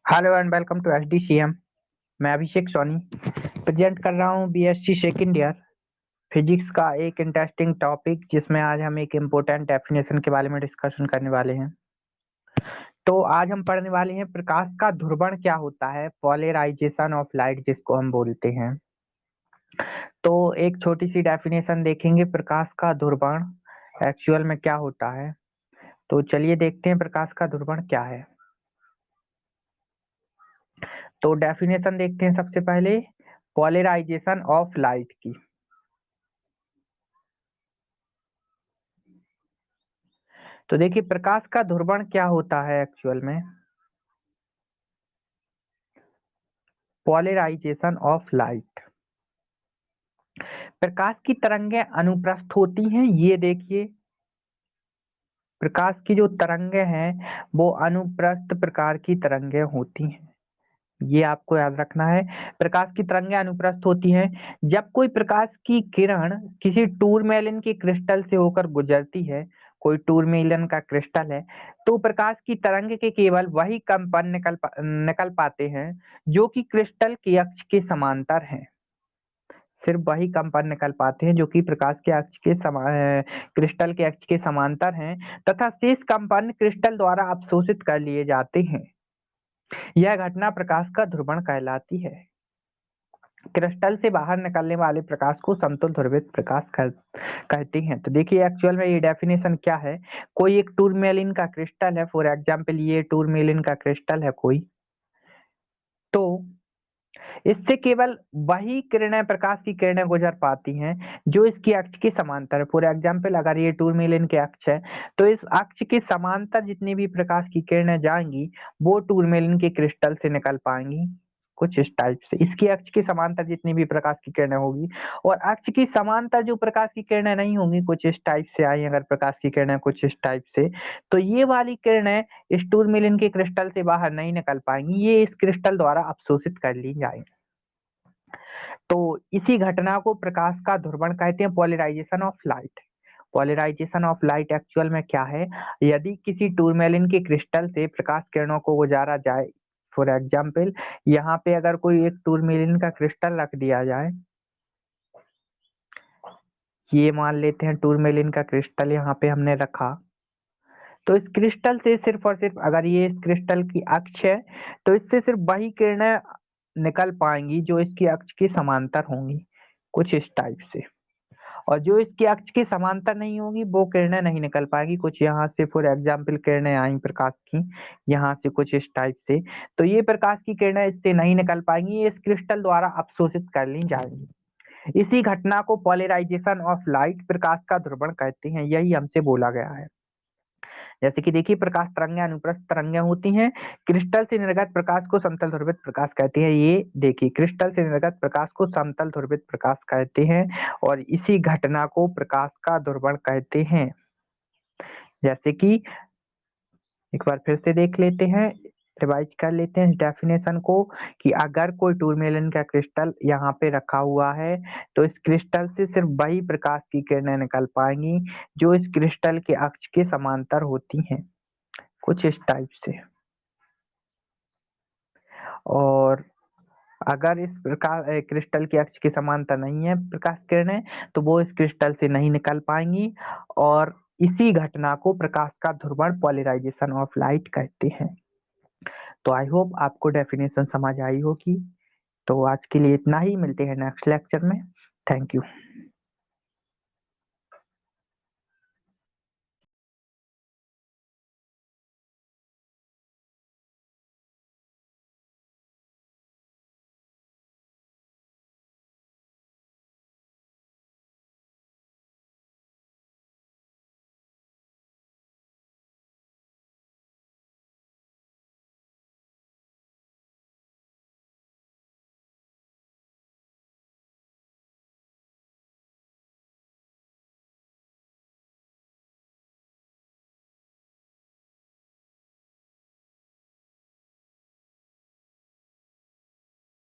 Hello and welcome to SDCM. मैं Abhishek Soni present कर रहा हूँ बीएससी सेकेंड ईयर फिजिक्स का एक इंटरेस्टिंग टॉपिक, जिसमें आज हम एक इम्पोर्टेंट डेफिनेशन के बारे में डिस्कशन करने वाले हैं। तो आज हम पढ़ने वाले हैं प्रकाश का ध्रुवण क्या होता है, पोलराइजेशन ऑफ लाइट जिसको हम बोलते हैं। तो एक छोटी सी डेफिनेशन देखेंगे प्रकाश का ध्रुवण एक्चुअल में क्या होता है। तो चलिए देखते हैं प्रकाश का ध्रुवण क्या है। तो डेफिनेशन देखते हैं सबसे पहले पोलराइजेशन ऑफ लाइट की। तो देखिए प्रकाश का ध्रुवण क्या होता है एक्चुअल में, पोलराइजेशन ऑफ लाइट। प्रकाश की तरंगें अनुप्रस्थ होती हैं, ये देखिए प्रकाश की जो तरंगें हैं वो अनुप्रस्थ प्रकार की तरंगें होती हैं, ये आपको याद रखना है। प्रकाश की तरंगें अनुप्रस्थ होती हैं। जब कोई प्रकाश की किरण किसी टूरमेलिन के क्रिस्टल से होकर गुजरती है, कोई टूरमेलिन का क्रिस्टल है, तो प्रकाश की तरंग के केवल वही कंपन निकल पाते हैं जो कि क्रिस्टल के अक्ष के समांतर हैं। सिर्फ वही कंपन निकल पाते हैं जो कि प्रकाश के अक्ष के क्रिस्टल के अक्ष के समांतर हैं, तथा शेष कंपन क्रिस्टल द्वारा अवशोषित कर लिए जाते हैं। यह घटना प्रकाश का ध्रुवण कहलाती है। क्रिस्टल से बाहर निकलने वाले प्रकाश को समतुल ध्रुवित प्रकाश कहते हैं। तो देखिए एक्चुअल में ये डेफिनेशन क्या है। कोई एक टूरमेलिन का क्रिस्टल है, फॉर एग्जांपल ये टूरमेलिन का क्रिस्टल है कोई, तो इससे केवल वही किरणें, प्रकाश की किरणें गुजर पाती हैं जो इसकी अक्ष के समांतर है। फॉर एग्जांपल अगर ये टूरमेलिन के अक्ष है, तो इस अक्ष के समांतर जितनी भी प्रकाश की किरणें जाएंगी वो टूरमेलिन के क्रिस्टल से निकल पाएंगी, कुछ इस टाइप से। इसकी अक्ष के समांतर जितनी भी प्रकाश की किरणें होगी, और अक्ष की समांतर जो प्रकाश की किरणें नहीं होंगी, कुछ इस टाइप से आई अगर प्रकाश की किरणें कुछ इस टाइप से, तो ये वाली किरणें इस टूरमेलिन के क्रिस्टल से बाहर नहीं निकल पाएंगी, ये इस क्रिस्टल द्वारा अवशोषित कर ली जाएंगी। तो इसी घटना को प्रकाश का ध्रुवण कहते हैं, polarization of light. Polarization of light actual में क्या है, यदि किसी टूरमेलिन के क्रिस्टल से प्रकाश किरणों को गुजारा जाए, फॉर एग्जाम्पल यहाँ पे अगर कोई एक टूरमेलिन का क्रिस्टल रख दिया जाए, ये मान लेते हैं टूरमेलिन का क्रिस्टल यहाँ पे हमने रखा, तो इस क्रिस्टल से सिर्फ और सिर्फ, अगर ये इस क्रिस्टल की अक्ष है, तो इससे सिर्फ वही किरणें निकल पाएंगी जो इसकी अक्ष के समांतर होंगी, कुछ इस टाइप से। और जो इसकी अक्ष के समांतर नहीं होगी वो किरणें नहीं निकल पाएगी, कुछ यहाँ से फॉर एग्जाम्पल किरणें आई प्रकाश की यहाँ से कुछ इस टाइप से, तो ये प्रकाश की किरणें इससे नहीं निकल पाएंगी, ये इस क्रिस्टल द्वारा अवशोषित कर ली जाएंगी। इसी घटना को पोलराइजेशन ऑफ लाइट, प्रकाश का ध्रुवण कहते हैं, यही हमसे बोला गया है। जैसे कि देखिए प्रकाश तरंगें अनुप्रस्थ तरंगें होती हैं, क्रिस्टल से निर्गत प्रकाश को समतल ध्रुवित प्रकाश कहते हैं। ये देखिए क्रिस्टल से निर्गत प्रकाश को समतल ध्रुवित प्रकाश कहते हैं, और इसी घटना को प्रकाश का ध्रुवण कहते हैं। जैसे कि एक बार फिर से देख लेते हैं, रिवाइज कर लेते हैं इस डेफिनेशन को, कि अगर कोई टूरमेलिन का क्रिस्टल यहाँ पे रखा हुआ है, तो इस क्रिस्टल से सिर्फ वही प्रकाश की किरणें निकल पाएंगी जो इस क्रिस्टल के अक्ष के समांतर होती हैं, कुछ इस टाइप से। और अगर इस प्रकार क्रिस्टल के अक्ष के समांतर नहीं है प्रकाश किरणें, तो वो इस क्रिस्टल से नहीं निकल पाएंगी, और इसी घटना को प्रकाश का ध्रुवण, पोलराइजेशन ऑफ लाइट कहते हैं। तो आई होप आपको डेफिनेशन समझ आई होगी। तो आज के लिए इतना ही, मिलते हैं नेक्स्ट लेक्चर में। Thank you.